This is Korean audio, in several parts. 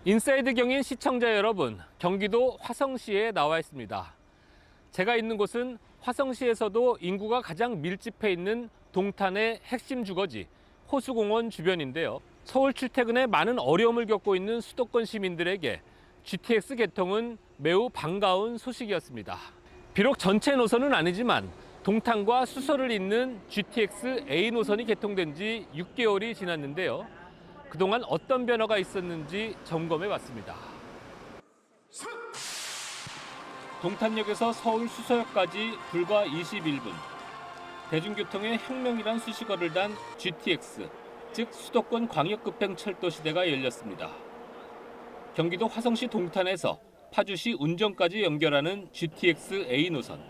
인사이드 경인 시청자 여러분, 경기도 화성시에 나와 있습니다. 제가 있는 곳은 화성시에서도 인구가 가장 밀집해 있는 동탄의 핵심 주거지 호수공원 주변인데요. 서울 출퇴근에 많은 어려움을 겪고 있는 수도권 시민들에게 GTX 개통은 매우 반가운 소식이었습니다. 비록 전체 노선은 아니지만 동탄과 수서를 잇는 GTX A 노선이 개통된 지 6개월이 지났는데요. 그동안 어떤 변화가 있었는지 점검해 봤습니다. 동탄역에서 서울 수서역까지 불과 21분. 대중교통의 혁명이란 수식어를 단 GTX, 즉 수도권 광역급행철도 시대가 열렸습니다. 경기도 화성시 동탄에서 파주시 운정까지 연결하는 GTX A 노선.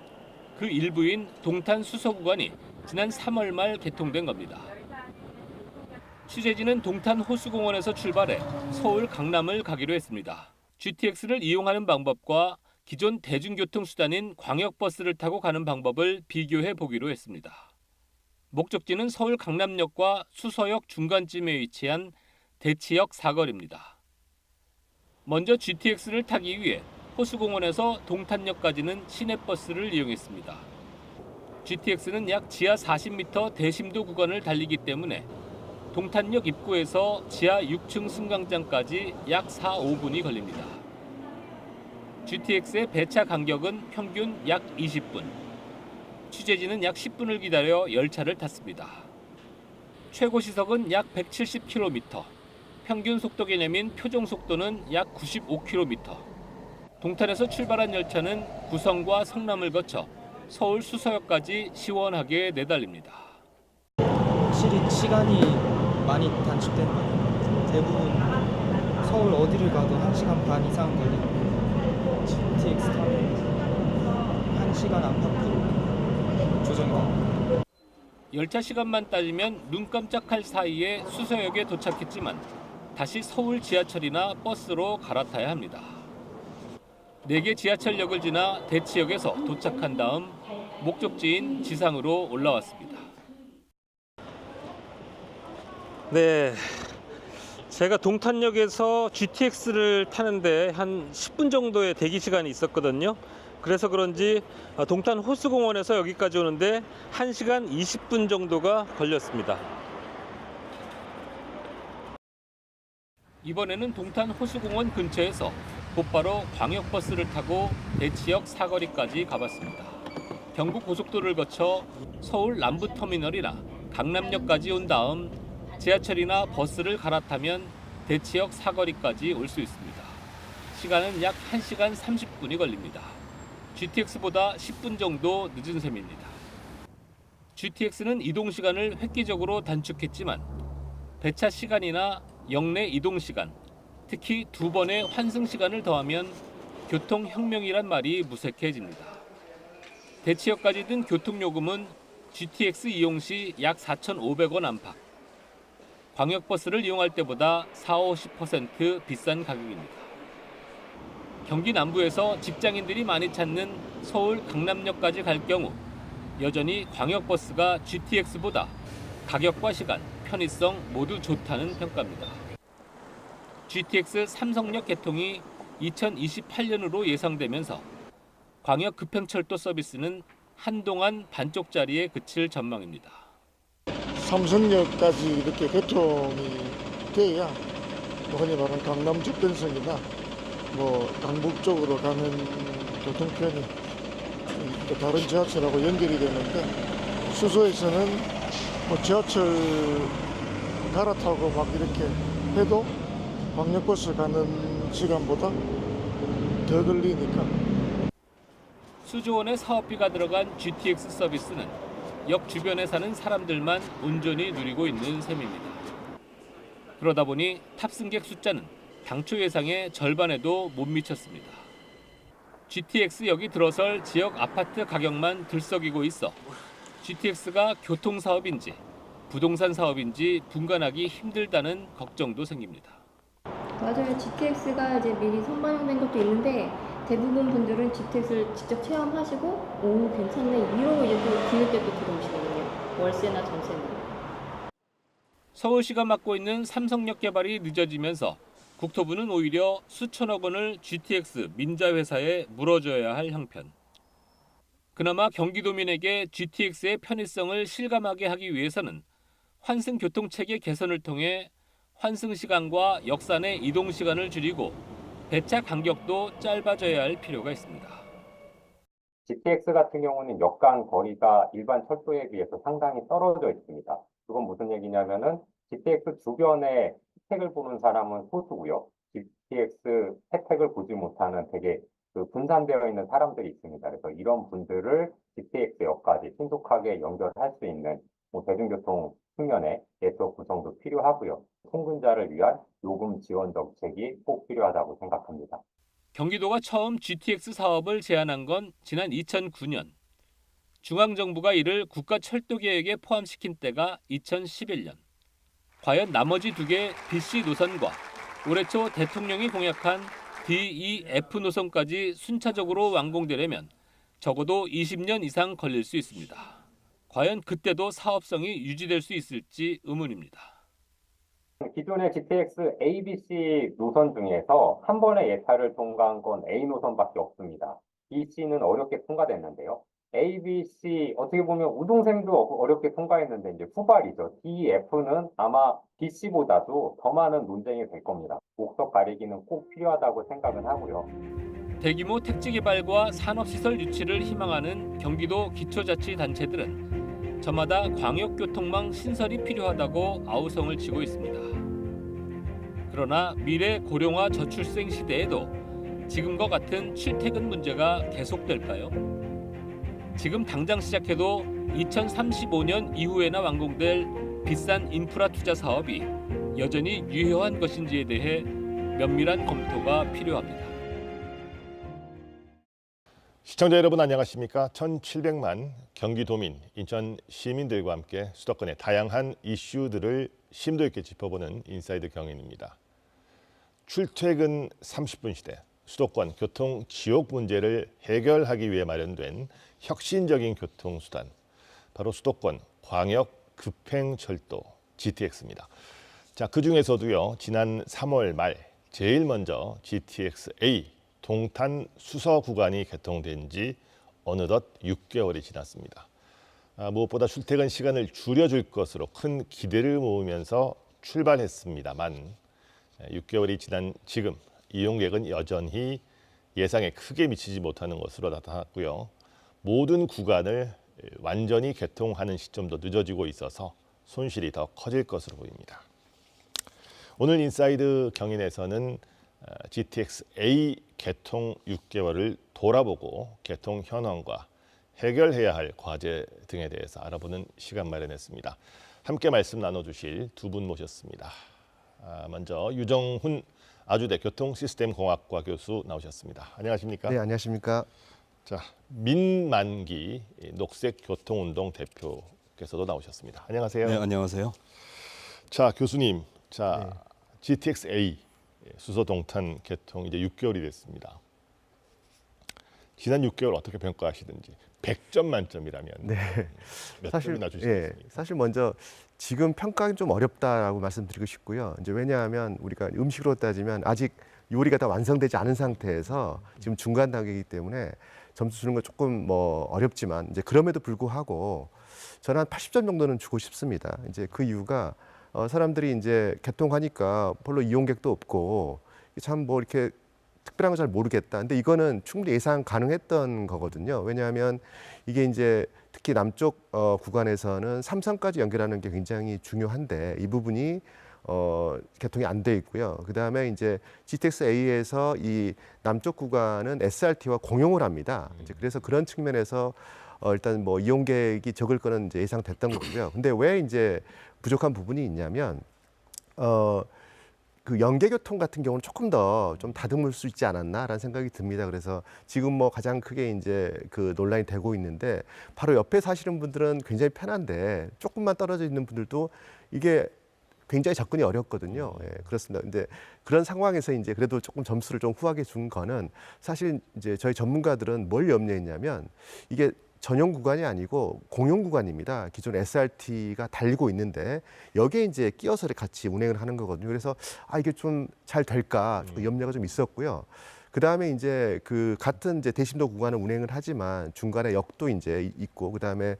그 일부인 동탄 수서 구간이 지난 3월 말 개통된 겁니다. 취재진은 동탄 호수공원에서 출발해 서울 강남을 가기로 했습니다. GTX를 이용하는 방법과 기존 대중교통 수단인 광역버스를 타고 가는 방법을 비교해 보기로 했습니다. 목적지는 서울 강남역과 수서역 중간쯤에 위치한 대치역 사거리입니다. 먼저 GTX를 타기 위해 호수공원에서 동탄역까지는 시내버스를 이용했습니다. GTX는 약 지하 40m 대심도 구간을 달리기 때문에 동탄역 입구에서 지하 6층 승강장까지 약 4-5분이 걸립니다. GTX의 배차 간격은 평균 약 20분. 취재진은 약 10분을 기다려 열차를 탔습니다. 최고 시속은 약 170km, 평균 속도 개념인 표정 속도는 약 95km. 동탄에서 출발한 열차는 구성과 성남을 거쳐 서울 수서역까지 시원하게 내달립니다. 확실히 시간이 많이 단축된 것 같아요. 대부분 서울 어디를 가도 1시간 반 이상 걸리고 GTX 타면 1시간 안팎으로 조정이 됩니다. 열차 시간만 따지면 눈 깜짝할 사이에 수서역에 도착했지만 다시 서울 지하철이나 버스로 갈아타야 합니다. 4개 지하철역을 지나 대치역에서 도착한 다음 목적지인 지상으로 올라왔습니다. 네, 제가 동탄역에서 GTX를 타는데 한 10분 정도의 대기 시간이 있었거든요. 그래서 그런지 동탄 호수공원에서 여기까지 오는데 1시간 20분 정도가 걸렸습니다. 이번에는 동탄 호수공원 근처에서 곧바로 광역버스를 타고 대치역 사거리까지 가봤습니다. 경부 고속도로를 거쳐 서울 남부터미널이나 강남역까지 온 다음 지하철이나 버스를 갈아타면 대치역 사거리까지 올 수 있습니다. 시간은 약 1시간 30분이 걸립니다. GTX보다 10분 정도 늦은 셈입니다. GTX는 이동 시간을 획기적으로 단축했지만 배차 시간이나 역내 이동 시간, 특히 2번의 환승 시간을 더하면 교통혁명이란 말이 무색해집니다. 대치역까지 든 교통요금은 GTX 이용 시 약 4,500원 안팎. 광역버스를 이용할 때보다 40-50% 비싼 가격입니다. 경기 남부에서 직장인들이 많이 찾는 서울 강남역까지 갈 경우 여전히 광역버스가 GTX보다 가격과 시간, 편의성 모두 좋다는 평가입니다. GTX 삼성역 개통이 2028년으로 예상되면서 광역 급행철도 서비스는 한동안 반쪽짜리에 그칠 전망입니다. 삼성역까지 이렇게 개통이 돼야 흔히 말하는 강남 접근성이나 강북 쪽으로 가는 교통편이 또 다른 지하철하고 연결이 되는데 수서에서는 지하철 갈아타고 막 이렇게 해도 광역버스 가는 시간보다 더 걸리니까. 수조 원의 사업비가 들어간 GTX 서비스는 역 주변에 사는 사람들만 온전히 누리고 있는 셈입니다. 그러다 보니 탑승객 숫자는 당초 예상의 절반에도 못 미쳤습니다. GTX역이 들어설 지역 아파트 가격만 들썩이고 있어 GTX가 교통사업인지 부동산 사업인지 분간하기 힘들다는 걱정도 생깁니다. 맞아요. GTX가 이제 미리 선반영된 것도 있는데 대부분 분들은 GTX를 직접 체험하시고 오 괜찮네 이러고 이제 또 뒤늦게 또 들어오시거든요. 월세나 전세는. 서울시가 맡고 있는 삼성역 개발이 늦어지면서 국토부는 오히려 수천억 원을 GTX 민자회사에 물어줘야 할 형편. 그나마 경기도민에게 GTX의 편의성을 실감하게 하기 위해서는 환승교통체계 개선을 통해 환승 시간과 역산의 이동 시간을 줄이고 배차 간격도 짧아져야 할 필요가 있습니다. GTX 같은 경우는 역간 거리가 일반 철도에 비해서 상당히 떨어져 있습니다. 그건 무슨 얘기냐면은 GTX 주변에 혜택을 보는 사람은 소수고요. GTX 혜택을 보지 못하는 되게 분산되어 있는 사람들이 있습니다. 그래서 이런 분들을 GTX 역까지 신속하게 연결할 수 있는 대중교통 측면의 네트워크 구성도 필요하고요. 통근자를 위한 요금 지원 정책이 꼭 필요하다고 생각합니다. 경기도가 처음 GTX 사업을 제안한 건 지난 2009년. 중앙정부가 이를 국가철도계획에 포함시킨 때가 2011년. 과연 나머지 두 개 BC 노선과 올해 초 대통령이 공약한 DEF 노선까지 순차적으로 완공되려면 적어도 20년 이상 걸릴 수 있습니다. 과연 그때도 사업성이 유지될 수 있을지 의문입니다. 기존의 GTX A, B, C 노선 중에서 한 번의 예타를 통과한 건 A 노선밖에 없습니다. B, C는 어렵게 통과됐는데요. A, B, C 어떻게 보면 우등생도 어렵게 통과했는데 이제 후발이죠. D, F는 아마 B, C보다도 더 많은 논쟁이 될 겁니다. 목적 가리기는 꼭 필요하다고 생각은 하고요. 대규모 택지 개발과 산업시설 유치를 희망하는 경기도 기초자치단체들은 저마다 광역교통망 신설이 필요하다고 아우성을 치고 있습니다. 그러나 미래 고령화 저출생 시대에도 지금과 같은 출퇴근 문제가 계속될까요? 지금 당장 시작해도 2035년 이후에나 완공될 비싼 인프라 투자 사업이 여전히 유효한 것인지에 대해 면밀한 검토가 필요합니다. 시청자 여러분 안녕하십니까? 1700만 경기도민, 인천 시민들과 함께 수도권의 다양한 이슈들을 심도 있게 짚어보는 인사이드 경인입니다. 출퇴근 30분 시대, 수도권 교통 지옥 문제를 해결하기 위해 마련된 혁신적인 교통수단, 바로 수도권 광역 급행철도 GTX입니다. 자, 그중에서도요, 지난 3월 말 제일 먼저 GTX-A 동탄 수서 구간이 개통된 지 어느덧 6개월이 지났습니다. 무엇보다 출퇴근 시간을 줄여줄 것으로 큰 기대를 모으면서 출발했습니다만 6개월이 지난 지금 이용객은 여전히 예상에 크게 미치지 못하는 것으로 나타났고요. 모든 구간을 완전히 개통하는 시점도 늦어지고 있어서 손실이 더 커질 것으로 보입니다. 오늘 인사이드 경인에서는 GTX-A 개통 6개월을 돌아보고 개통 현황과 해결해야 할 과제 등에 대해서 알아보는 시간 마련했습니다. 함께 말씀 나눠주실 두 분 모셨습니다. 먼저 유정훈 아주대 교통시스템공학과 교수 나오셨습니다. 안녕하십니까? 네, 안녕하십니까? 자, 민만기 녹색교통운동 대표께서도 나오셨습니다. 안녕하세요. 네, 안녕하세요. 자, 교수님, 자 네. GTX-A 수서 동탄 개통 이제 6개월이 됐습니다. 지난 6개월 어떻게 평가하시든지 100점 만점이라면 네. 몇 사실 점이나 주시겠습니까? 사실 먼저 지금 평가는 좀 어렵다라고 말씀드리고 싶고요. 이제 왜냐하면 우리가 음식으로 따지면 아직 요리가 다 완성되지 않은 상태에서 지금 중간 단계이기 때문에 점수 주는 건 조금 어렵지만 이제 그럼에도 불구하고 저는 한 80점 정도는 주고 싶습니다. 이제 그 이유가 사람들이 이제 개통하니까 별로 이용객도 없고 참 이렇게 특별한 거 잘 모르겠다. 근데 이거는 충분히 예상 가능했던 거거든요. 왜냐하면 이게 이제 특히 남쪽 구간에서는 삼성까지 연결하는 게 굉장히 중요한데 이 부분이 개통이 안 돼 있고요. 그 다음에 이제 GTX-A에서 이 남쪽 구간은 SRT와 공용을 합니다. 이제 그래서 그런 측면에서 일단 이용객이 적을 거는 이제 예상됐던 거고요. 근데 왜 이제 부족한 부분이 있냐면 그 연계교통 같은 경우는 조금 더 좀 다듬을 수 있지 않았나라는 생각이 듭니다. 그래서 지금 가장 크게 이제 그 논란이 되고 있는데 바로 옆에 사시는 분들은 굉장히 편한데 조금만 떨어져 있는 분들도 이게 굉장히 접근이 어렵거든요. 예, 그렇습니다. 근데 그런 상황에서 이제 그래도 조금 점수를 좀 후하게 준 거는 사실 이제 저희 전문가들은 뭘 염려했냐면 이게 전용 구간이 아니고 공용 구간입니다. 기존 SRT가 달리고 있는데 여기에 이제 끼어서 같이 운행을 하는 거거든요. 그래서 이게 좀 잘 될까 좀 염려가 좀 있었고요. 그 다음에 이제 그 같은 이제 대심도 구간을 운행을 하지만 중간에 역도 이제 있고 그 다음에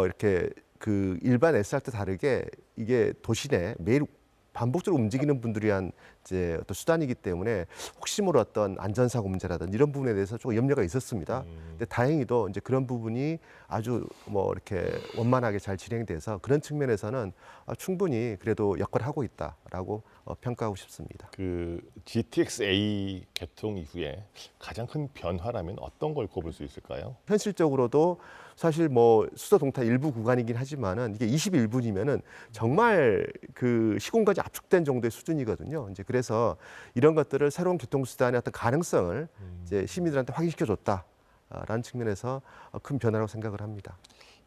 이렇게 그 일반 SRT 다르게 이게 도시 내 매일 반복적으로 움직이는 분들이 한 이제 어떤 수단이기 때문에 혹시 모를 어떤 안전사고 문제라든지 이런 부분에 대해서 조금 염려가 있었습니다. 근데 다행히도 이제 그런 부분이 아주 뭐 이렇게 원만하게 잘 진행돼서 그런 측면에서는 충분히 그래도 역할을 하고 있다라고 평가하고 싶습니다. 그 GTX-A 개통 이후에 가장 큰 변화라면 어떤 걸 꼽을 수 있을까요? 현실적으로도 사실 뭐 수도 동탄 일부 구간이긴 하지만은 이게 21분이면은 정말 그 시공까지 압축된 정도의 수준이거든요. 이제 그래서 이런 것들을 새로운 교통수단의 어떤 가능성을 이제 시민들한테 확인시켜 줬다라는 측면에서 큰 변화라고 생각을 합니다.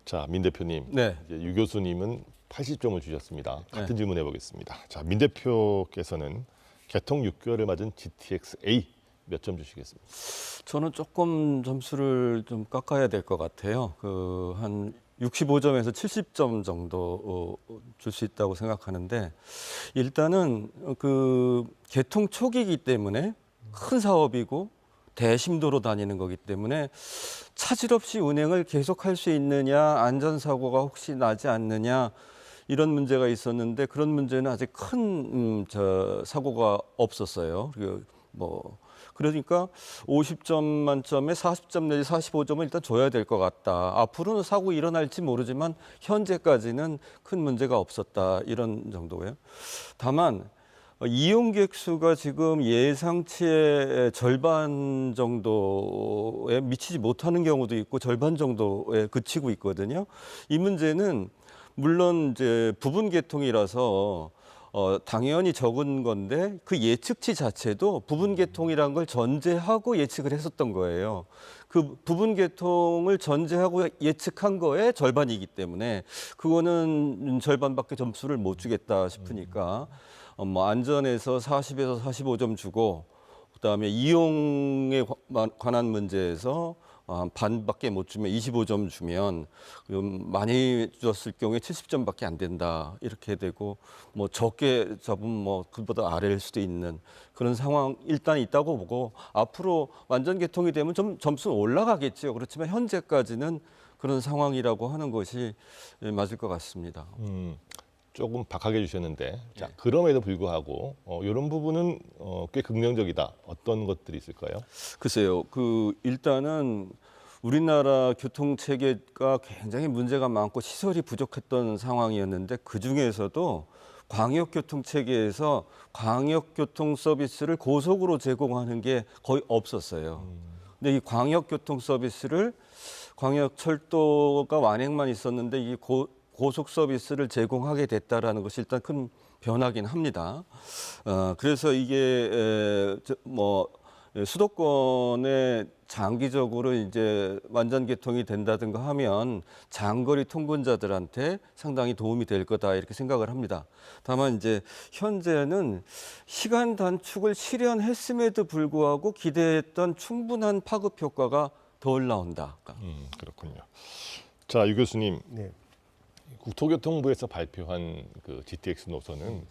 자, 민 대표님, 네. 이제 유 교수님은 80점을 주셨습니다. 같은 질문 해보겠습니다. 자, 민 대표께서는 개통 6개월을 맞은 GTX-A 몇 점 주시겠습니까? 저는 조금 점수를 좀 깎아야 될 것 같아요. 한 65점에서 70점 정도 줄 수 있다고 생각하는데 일단은 그 개통 초기이기 때문에 큰 사업이고 대심도로 다니는 거기 때문에 차질 없이 운행을 계속할 수 있느냐, 안전사고가 혹시 나지 않느냐 이런 문제가 있었는데 그런 문제는 아직 큰 사고가 없었어요. 그러니까 50점 만점에 40점 내지 45점은 일단 줘야 될 것 같다. 앞으로는 사고 일어날지 모르지만 현재까지는 큰 문제가 없었다. 이런 정도고요. 다만 이용객 수가 지금 예상치의 절반 정도에 미치지 못하는 경우도 있고 절반 정도에 그치고 있거든요. 이 문제는 물론 이제 부분 개통이라서 당연히 적은 건데 그 예측치 자체도 부분 개통이라는 걸 전제하고 예측을 했었던 거예요. 그 부분 개통을 전제하고 예측한 거에 절반이기 때문에 그거는 절반밖에 점수를 못 주겠다 싶으니까 안전에서 40에서 45점 주고 그다음에 이용에 관한 문제에서 반밖에 못 주면 25점 주면 많이 줬을 경우에 70점밖에 안 된다 이렇게 되고 적게 잡으면 그보다 아래일 수도 있는 그런 상황 일단 있다고 보고 앞으로 완전 개통이 되면 좀 점수는 올라가겠죠. 그렇지만 현재까지는 그런 상황이라고 하는 것이 맞을 것 같습니다. 조금 박하게 주셨는데 자, 그럼에도 불구하고 이런 부분은 꽤 긍정적이다. 어떤 것들이 있을까요? 글쎄요. 일단은 우리나라 교통 체계가 굉장히 문제가 많고 시설이 부족했던 상황이었는데 그 중에서도 광역교통 체계에서 광역교통 서비스를 고속으로 제공하는 게 거의 없었어요. 근데 이 광역교통 서비스를 광역철도가 완행만 있었는데 이 고속 서비스를 제공하게 됐다라는 것이 일단 큰 변화긴 합니다. 그래서 이게 수도권에 장기적으로 이제 완전 개통이 된다든가 하면 장거리 통근자들한테 상당히 도움이 될 거다 이렇게 생각을 합니다. 다만 이제 현재는 시간 단축을 실현했음에도 불구하고 기대했던 충분한 파급 효과가 덜 나온다. 그렇군요. 자, 유 교수님. 네. 국토교통부에서 발표한 그 GTX 노선은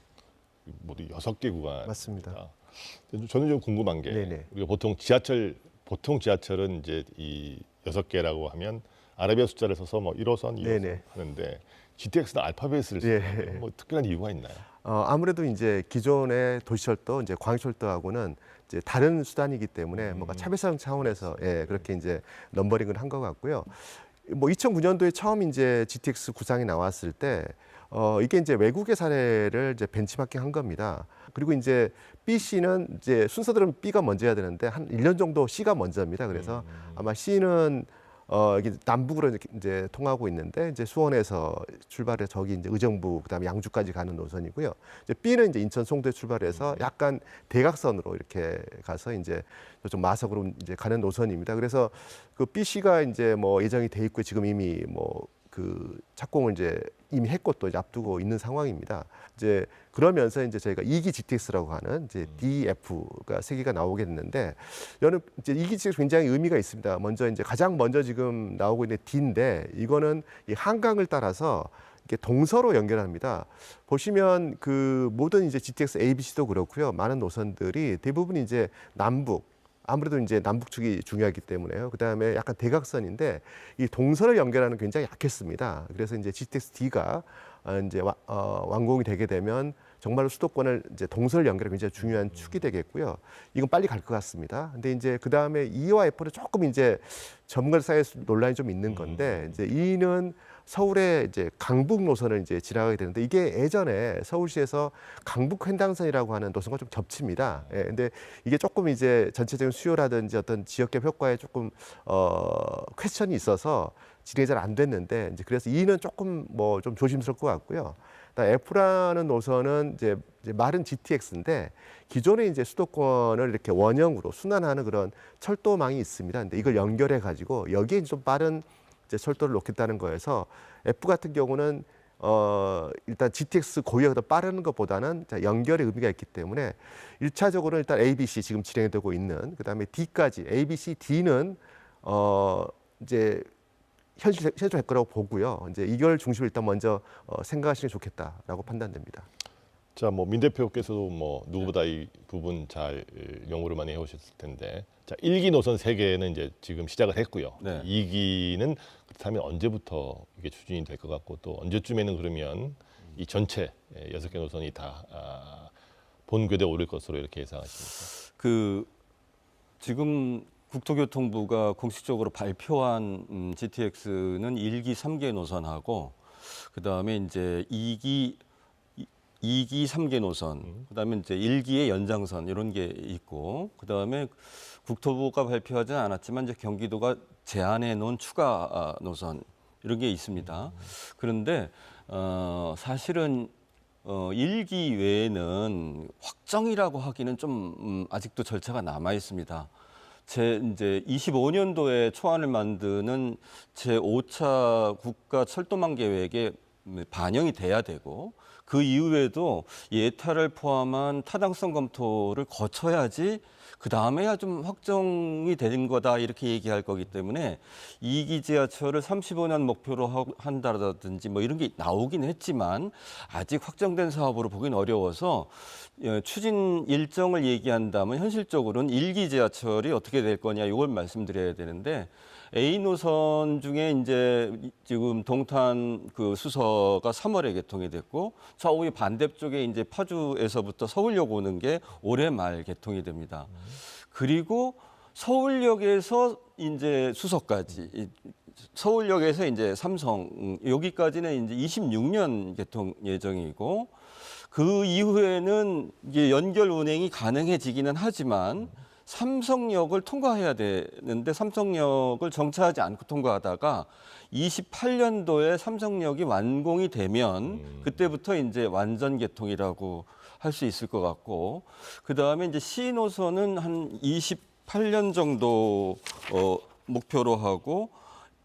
모두 6개 구간. 맞습니다. 저는 좀 궁금한 게 네네. 우리가 보통 지하철은 이제 이 6개라고 하면 아라비아 숫자를 써서 1호선, 2호선 네네. 하는데 GTX는 알파벳을 쓰는 특별한 이유가 있나요? 아무래도 이제 기존의 도시철도, 이제 광역철도하고는 이제 다른 수단이기 때문에 뭔가 차별성 차원에서 그렇게 이제 넘버링을 한 것 같고요. 2009년도에 처음 이제 GTX 구상이 나왔을 때 이게 이제 외국의 사례를 이제 벤치마킹한 겁니다. 그리고 이제 BC는 이제 순서대로 B가 먼저야 되는데 한 1년 정도 C가 먼저입니다. 그래서 아마 C는 이게 남북으로 이제 통하고 있는데 이제 수원에서 출발해 저기 이제 의정부 그다음에 양주까지 가는 노선이고요. 이제 B는 이제 인천 송도에 출발해서 약간 대각선으로 이렇게 가서 이제 좀 마석으로 이제 가는 노선입니다. 그래서 그 BC가 이제 예정이 돼 있고 지금 이미 그 착공을 이제 이미 했고 또 이제 앞두고 있는 상황입니다. 이제 그러면서 이제 저희가 2기 GTX라고 하는 이제 DF가 3개가 나오게 됐는데, 이거는 이제 2기 GTX 굉장히 의미가 있습니다. 먼저 이제 가장 먼저 지금 나오고 있는 D인데, 이거는 이 한강을 따라서 이게 동서로 연결합니다. 보시면 그 모든 이제 GTX A, B, C도 그렇고요. 많은 노선들이 대부분 이제 남북, 아무래도 이제 남북 축이 중요하기 때문에요. 그 다음에 약간 대각선인데 이 동서를 연결하는 굉장히 약했습니다. 그래서 이제 GTX D가 이제 완공이 되게 되면 정말로 수도권을 이제 동서를 연결하는 굉장히 중요한 축이 되겠고요. 이건 빨리 갈 것 같습니다. 근데 이제 그 다음에 E와 F는 조금 이제 전문가 사이에서 논란이 좀 있는 건데, 이제 E는 서울의 이제 강북 노선을 이제 지나가게 되는데, 이게 예전에 서울시에서 강북 횡단선이라고 하는 노선과 좀 겹칩니다. 예, 근데 이게 조금 이제 전체적인 수요라든지 어떤 지역계 효과에 조금 퀘스천이 있어서 진행이 잘 안 됐는데, 이제 그래서 E는 조금 뭐 좀 조심스러울 것 같고요. F라는 노선은 이제 말은 GTX인데, 기존에 이제 수도권을 이렇게 원형으로 순환하는 그런 철도망이 있습니다. 근데 이걸 연결해 가지고 여기에 좀 빠른 이제 철도를 놓겠다는 거여서, F 같은 경우는 일단 GTX 고유가 더 빠르는 것보다는 연결의 의미가 있기 때문에 1차적으로는 일단 A, B, C 지금 진행되고 있는, 그다음에 D까지 A, B, C, D는 이제 현실될 거라고 보고요. 이제 이걸 중심으로 일단 먼저 생각하시는 게 좋겠다라고 판단됩니다. 자, 뭐 민 대표께서도 뭐 누구보다 이 부분 잘 연구를 많이 해오셨을 텐데, 자, 1기 노선 3개는 이제 지금 시작을 했고요. 네. 2기는 그렇다면 언제부터 이게 추진이 될 것 같고, 또 언제쯤에는 그러면 이 전체 6개 노선이 다 본궤도에 오를 것으로 이렇게 예상하십니까? 그 지금 국토교통부가 공식적으로 발표한 GTX는 1기, 3개 노선하고, 그다음에 이제 2기, 3개 노선, 그다음에 이제 1기의 연장선 이런 게 있고, 그다음에 국토부가 발표하지는 않았지만 이제 경기도가 제안해 놓은 추가 노선 이런 게 있습니다. 그런데 사실은 1기 외에는 확정이라고 하기는 좀 아직도 절차가 남아 있습니다. 이제 25년도에 초안을 만드는 제5차 국가 철도망 계획에 반영이 돼야 되고, 그 이후에도 예타를 포함한 타당성 검토를 거쳐야지 그 다음에야 좀 확정이 되는 거다 이렇게 얘기할 거기 때문에 2기 지하철을 35년 목표로 한다든지 뭐 이런 게 나오긴 했지만 아직 확정된 사업으로 보기는 어려워서 추진 일정을 얘기한다면 현실적으로는 1기 지하철이 어떻게 될 거냐 이걸 말씀드려야 되는데, A 노선 중에 이제 지금 동탄 그 수서가 3월에 개통이 됐고, 좌우의 반대쪽에 이제 파주에서부터 서울역 오는 게 올해 말 개통이 됩니다. 그리고 서울역에서 이제 수서까지, 서울역에서 이제 삼성 여기까지는 이제 26년 개통 예정이고, 그 이후에는 이게 연결 운행이 가능해지기는 하지만 삼성역을 통과해야 되는데, 삼성역을 정차하지 않고 통과하다가 28년도에 삼성역이 완공이 되면 그때부터 이제 완전 개통이라고 할 수 있을 것 같고, 그 다음에 이제 C 노선은 한 28년 정도 목표로 하고,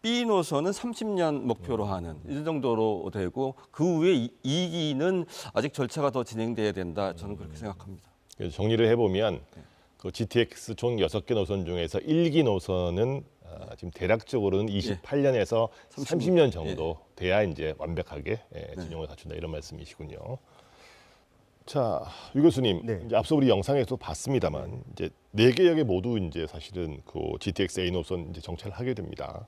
B 노선은 30년 목표로 하는 이 정도로 되고, 그 후에 2기는 아직 절차가 더 진행돼야 된다, 저는 그렇게 생각합니다. 그래서 정리를 해보면 그 GTX 총 6개 노선 중에서 1기 노선은 지금 대략적으로는 28년에서 30년 정도 돼야 이제 완벽하게 진용을 갖춘다, 이런 말씀이시군요. 자, 유 교수님, 네. 이제 앞서 우리 영상에서 봤습니다만 이제 4개 역에 모두 이제 사실은 그 GTX A 노선 이제 정차를 하게 됩니다.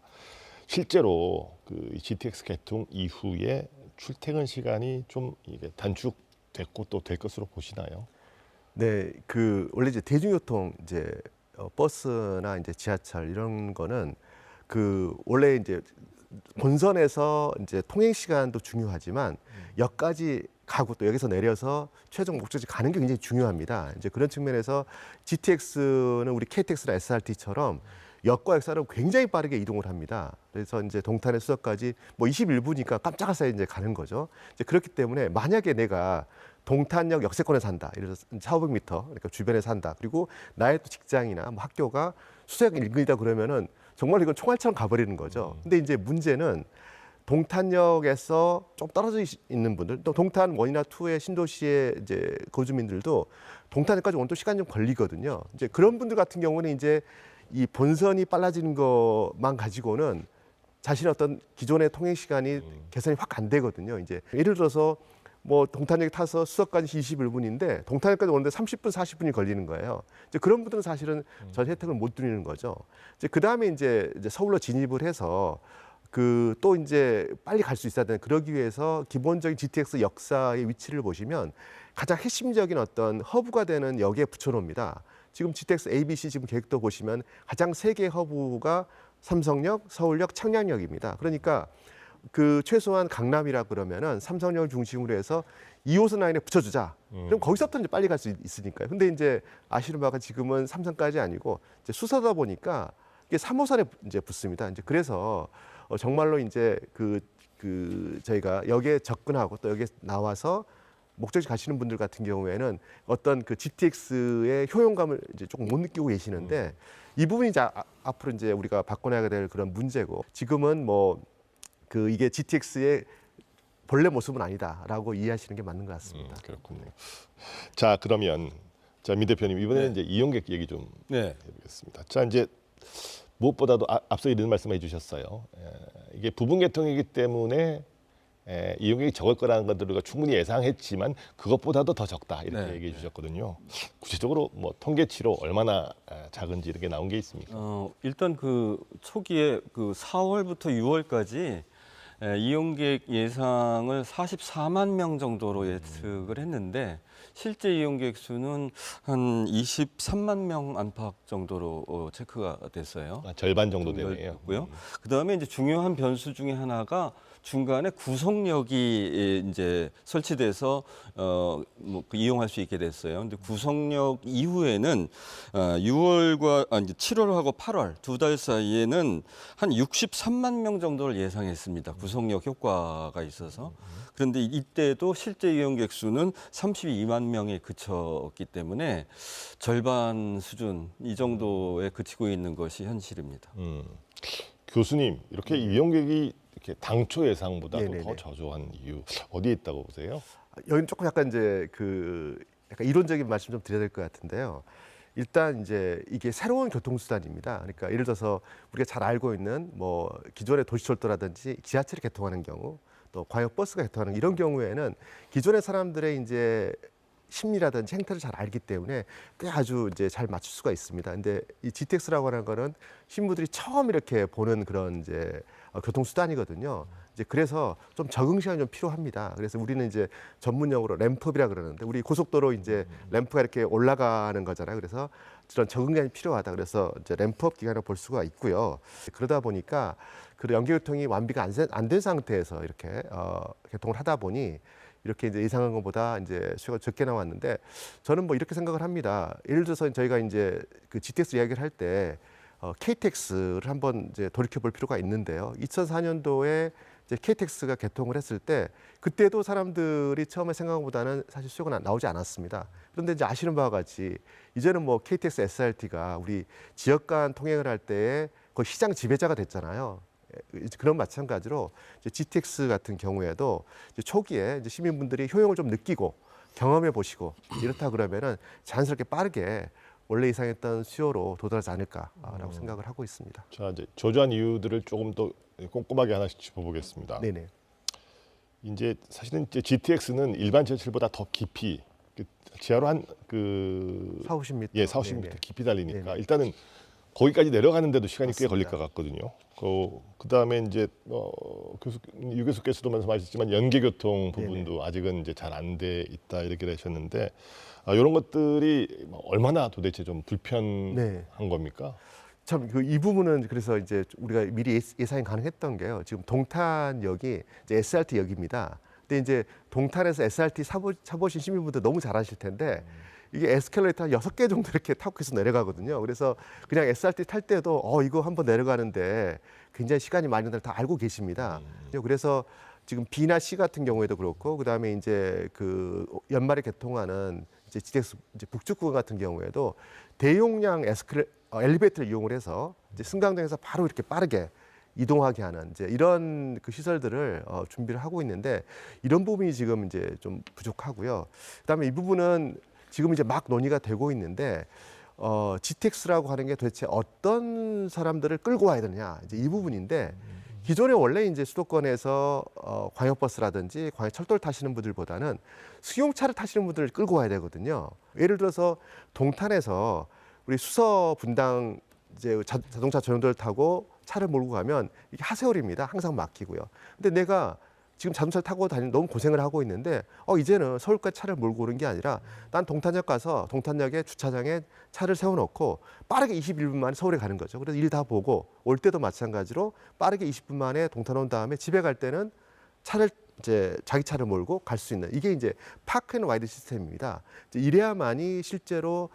실제로 그 GTX 개통 이후에 출퇴근 시간이 좀 이게 단축됐고 또 될 것으로 보시나요? 네, 그 원래 이제 대중교통 이제 버스나 이제 지하철 이런 거는 그 원래 이제 본선에서 이제 통행 시간도 중요하지만 역까지 가고 또 여기서 내려서 최종 목적지 가는 게 굉장히 중요합니다. 이제 그런 측면에서 GTX는 우리 KTX나 SRT처럼 역과 역사를 굉장히 빠르게 이동을 합니다. 그래서 이제 동탄의 수서까지 뭐 21분이니까 깜짝할 사이에 이제 가는 거죠. 이제 그렇기 때문에 만약에 내가 동탄역 역세권에 산다, 이래서 4,500m 그러니까 주변에 산다, 그리고 나의 또 직장이나 뭐 학교가 수서역 인근이다 그러면은 정말 이건 총알처럼 가버리는 거죠. 근데 이제 문제는 동탄역에서 좀 떨어져 있는 분들, 또 동탄 1이나 2의 신도시의 이제 거주민들도 동탄역까지 오는 또 시간이 좀 걸리거든요. 이제 그런 분들 같은 경우는 이제 이 본선이 빨라지는 것만 가지고는 자신의 어떤 기존의 통행 시간이 개선이 확 안 되거든요. 이제 예를 들어서 뭐 동탄역 타서 수서까지 21분인데 동탄역까지 오는데 30분, 40분이 걸리는 거예요. 이제 그런 분들은 사실은 전 혜택을 못 누리는 거죠. 이제 그다음에 이제 서울로 진입을 해서 그 또 이제 빨리 갈 수 있어야 되는, 그러기 위해서 기본적인 GTX 역사의 위치를 보시면 가장 핵심적인 어떤 허브가 되는 역에 붙여놓습니다. 지금 GTX ABC 지금 계획도 보시면 가장 세 개의 허브가 삼성역, 서울역, 청량역입니다. 그러니까 그 최소한 강남이라 그러면은 삼성역을 중심으로 해서 2호선 라인에 붙여주자. 그럼 거기서부터 이제 빨리 갈 수 있으니까요. 근데 이제 아시는 바가 지금은 삼성까지 아니고 이제 수서다 보니까 이게 3호선에 이제 붙습니다. 이제 그래서 정말로 이제 저희가 여기에 접근하고 또 여기에 나와서 목적지 가시는 분들 같은 경우에는 어떤 그 GTX의 효용감을 이제 조금 못 느끼고 계시는데 이 부분이 이제 앞으로 이제 우리가 바꿔나가야 될 그런 문제고, 지금은 뭐 그 이게 GTX의 본래 모습은 아니다라고 이해하시는 게 맞는 것 같습니다. 그렇군요. 자, 그러면 민 대표님 이번에는 네. 이제 이용객 얘기 좀 네. 해보겠습니다. 자, 이제 무엇보다도 앞서 이런 말씀해 주셨어요. 이게 부분 개통이기 때문에 이용객이 적을 거라는 것들을 우리가 충분히 예상했지만 그것보다도 더 적다 이렇게 네. 얘기해 주셨거든요. 구체적으로 뭐 통계치로 얼마나 작은지 이렇게 나온 게 있습니까? 일단 그 초기에 그 4월부터 6월까지 이용객 예상을 44만 명 정도로 예측을 했는데 실제 이용객 수는 한 23만 명 안팎 정도로 체크가 됐어요. 절반 정도 되네요. 고요. 그다음에 이제 중요한 변수 중에 하나가 중간에 구성역이 이제 설치돼서 그 이용할 수 있게 됐어요. 근데 구성역 이후에는 6월과 이제 7월하고 8월 2달 사이에는 한 63만 명 정도를 예상했습니다. 구성역 효과가 있어서. 그런데 이때도 실제 이용객 수는 32만 명에 그쳤기 때문에 절반 수준 이 정도에 그치고 있는 것이 현실입니다. 교수님, 이렇게 이용객이 이렇게 당초 예상보다도 네네네. 더 저조한 이유 어디에 있다고 보세요? 여기는 조금 약간 이제 약간 이론적인 말씀 좀 드려야 될 것 같은데요. 일단 이제 이게 새로운 교통수단입니다. 그러니까 예를 들어서 우리가 잘 알고 있는 뭐 기존의 도시철도라든지 지하철이 개통하는 경우, 또 광역버스가 개통하는 이런 경우에는 기존의 사람들의 이제 심리라든지 행태를 잘 알기 때문에 꽤 아주 이제 잘 맞출 수가 있습니다. 근데 이 GTX라고 하는 거는 신부들이 처음 이렇게 보는 그런 이제 교통수단이거든요. 이제 그래서 좀 적응 시간이 좀 필요합니다. 그래서 우리는 이제 전문용어로 램프업이라 그러는데, 우리 고속도로 이제 램프가 이렇게 올라가는 거잖아요. 그래서 그런 적응 기간이 필요하다. 그래서 이제 램프업 기간을 볼 수가 있고요. 그러다 보니까 그 연계교통이 완비가 안 된 상태에서 이렇게 개통을 하다 보니 이렇게 이제 예상한 것보다 이제 수요가 적게 나왔는데, 저는 뭐 이렇게 생각을 합니다. 예를 들어서 저희가 이제 그 GTX 이야기를 할 때 KTX를 한번 이제 돌이켜 볼 필요가 있는데요. 2004년도에 이제 KTX가 개통을 했을 때 그때도 사람들이 처음에 생각한 것보다는 사실 수요가 나오지 않았습니다. 그런데 이제 아시는 바와 같이 이제는 뭐 KTX SRT가 우리 지역 간 통행을 할 때에 거의 시장 지배자가 됐잖아요. 그런 마찬가지로 이제 GTX 같은 경우에도 이제 초기에 이제 시민분들이 효용을 좀 느끼고 경험해 보시고 이렇다 그러면은 자연스럽게 빠르게 원래 예상했던 수요로 도달하지 않을까라고 생각을 하고 있습니다. 자, 이제 저조한 이유들을 조금 더 꼼꼼하게 하나씩 짚어보겠습니다. 네네. 이제 사실은 이제 GTX는 일반 지하철보다 더 깊이 지하로 한 4-50m, 4-50m 깊이 달리니까 네네. 일단은 거기까지 내려가는데도 시간이 꽤 맞습니다. 걸릴 것 같거든요. 그다음에 이제 유 교수께서도 말씀하셨지만 연계교통 부분도 아직은 이제 잘 안 돼 있다 이렇게 하셨는데 이런 것들이 얼마나 도대체 좀 불편한 네. 겁니까? 참 이 부분은 그래서 이제 우리가 미리 예상이 가능했던 게요. 지금 동탄역이 이제 SRT 역입니다. 근데 이제 동탄에서 SRT 타보신 시민분들 너무 잘 아실 텐데 이게 에스컬레이터 한 6개 정도 이렇게 타고 해서 내려가거든요. 그래서 그냥 SRT 탈 때도 이거 한번 내려가는데 굉장히 시간이 많이 나를 다 알고 계십니다. 그래서 지금 B나 C 같은 경우에도 그렇고, 그다음에 이제 그 연말에 개통하는 이제 GTX 이제 북쪽 구간 같은 경우에도 대용량 엘리베이터를 이용을 해서 이제 승강장에서 바로 이렇게 빠르게 이동하게 하는 이제 이런 그 시설들을 준비를 하고 있는데 이런 부분이 지금 이제 좀 부족하고요. 그다음에 이 부분은 지금 이제 막 논의가 되고 있는데 GTX라고 하는 게 도대체 어떤 사람들을 끌고 와야 되느냐 이제 이 부분인데 기존에 원래 이제 수도권에서 광역버스라든지 광역철도를 타시는 분들보다는 승용차를 타시는 분들을 끌고 와야 되거든요. 예를 들어서 동탄에서 우리 수서 분당 이제 자동차 전용도를 타고 차를 몰고 가면 이게 하세월입니다. 항상 막히고요. 근데 내가 지금 자동차를 타고 다니는 너무 고생을 하고 있는데 이제는 서울까지 차를 몰고 오는 게 아니라 난 동탄역 가서 동탄역에 주차장에 차를 세워놓고 빠르게 21분 만에 서울에 가는 거죠. 그래서 일 다 보고 올 때도 마찬가지로 빠르게 20분 만에 동탄 온 다음에 집에 갈 때는 차를 이제 자기 차를 몰고 갈 수 있는 이게 이제 파크 앤 라이드 시스템입니다. 이제 이래야만이 실제로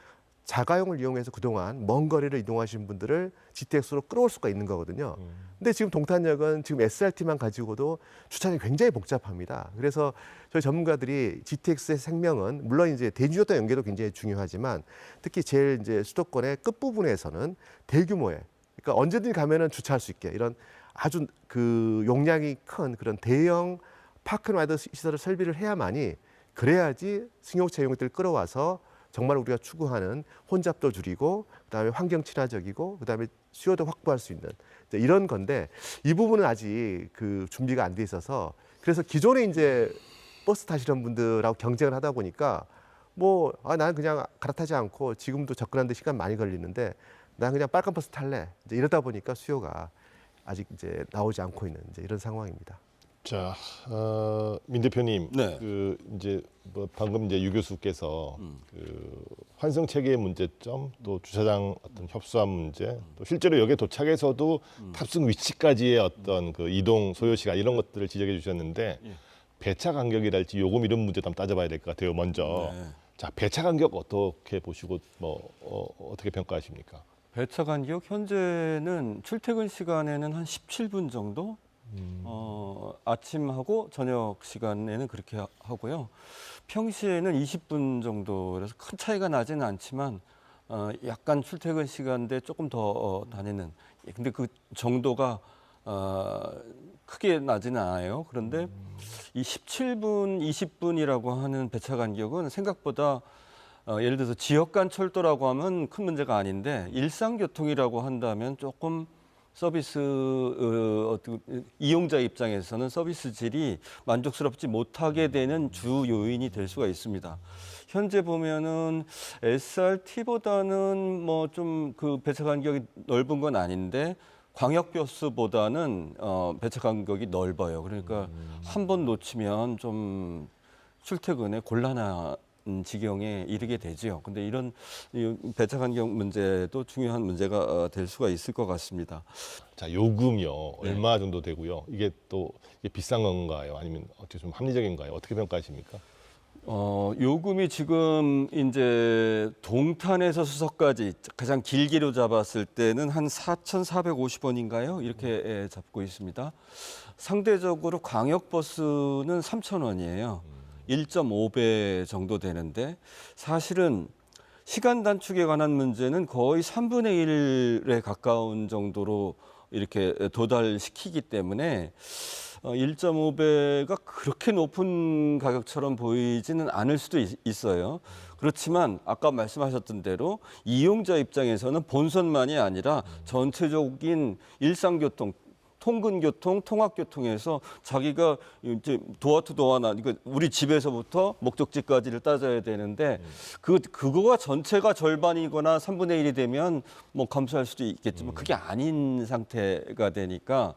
자가용을 이용해서 그동안 먼 거리를 이동하신 분들을 GTX로 끌어올 수가 있는 거거든요. 근데 지금 동탄역은 지금 SRT만 가지고도 주차장이 굉장히 복잡합니다. 그래서 저희 전문가들이 GTX의 생명은 물론 이제 대중교통 연계도 굉장히 중요하지만 특히 제일 이제 수도권의 끝부분에서는 대규모의 그러니까 언제든 가면은 주차할 수 있게 이런 아주 그 용량이 큰 그런 대형 파크라이더 시설을 설비를 해야만이 그래야지 승용차 이용객들을 끌어와서 정말 우리가 추구하는 혼잡도 줄이고 그다음에 환경 친화적이고 그다음에 수요도 확보할 수 있는 이런 건데 이 부분은 아직 그 준비가 안 돼 있어서 그래서 기존에 이제 버스 타시는 분들하고 경쟁을 하다 보니까 나는 그냥 갈아타지 않고 지금도 접근하는 데 시간 많이 걸리는데 난 그냥 빨간 버스 탈래 이제 이러다 보니까 수요가 아직 이제 나오지 않고 있는 이제 이런 상황입니다. 자, 민 대표님, 네. 그 이제 방금 이제 유 교수께서 그 환승 체계의 문제점, 또 주차장 어떤 협소한 문제, 또 실제로 여기에 도착해서도 탑승 위치까지의 어떤 그 이동 소요 시간 이런 것들을 지적해 주셨는데 배차 간격이랄지 요금 이런 문제도 한번 따져봐야 될 것 같아요. 먼저, 네. 자 배차 간격 어떻게 보시고 어떻게 평가하십니까? 배차 간격 현재는 출퇴근 시간에는 한 17분 정도. 아침하고 저녁 시간에는 그렇게 하고요. 평시에는 20분 정도라서 큰 차이가 나지는 않지만 약간 출퇴근 시간대 조금 더 다니는. 근데 그 정도가 크게 나지는 않아요. 그런데 이 17분, 20분이라고 하는 배차 간격은 생각보다 예를 들어서 지역 간 철도라고 하면 큰 문제가 아닌데 일상교통이라고 한다면 조금 서비스 이용자 입장에서는 서비스 질이 만족스럽지 못하게 되는 주 요인이 될 수가 있습니다. 현재 보면은 SRT보다는 뭐 좀 그 배차 간격이 넓은 건 아닌데 광역버스보다는 배차 간격이 넓어요. 그러니까 한 번 놓치면 좀 출퇴근에 곤란한 지경에 이르게 되죠. 근데 이런 배차 간격 문제도 중요한 문제가 될 수가 있을 것 같습니다. 자, 요금이요. 얼마 정도 되고요. 이게 또 이게 비싼 건가요? 아니면 어떻게 좀 합리적인가요? 어떻게 평가하십니까? 요금이 지금 이제 동탄에서 수서까지 가장 길게로 잡았을 때는 한 4,450원인가요? 이렇게 잡고 있습니다. 상대적으로 광역버스는 3,000원이에요. 1.5배 정도 되는데 사실은 시간 단축에 관한 문제는 거의 3분의 1에 가까운 정도로 이렇게 도달시키기 때문에 1.5배가 그렇게 높은 가격처럼 보이지는 않을 수도 있어요. 그렇지만 아까 말씀하셨던 대로 이용자 입장에서는 본선만이 아니라 전체적인 일상교통 통근교통, 통학교통에서 자기가 이제 도어 투 도어나 우리 집에서부터 목적지까지를 따져야 되는데 그거가 전체가 절반이거나 3분의 1이 되면 뭐 감수할 수도 있겠지만 그게 아닌 상태가 되니까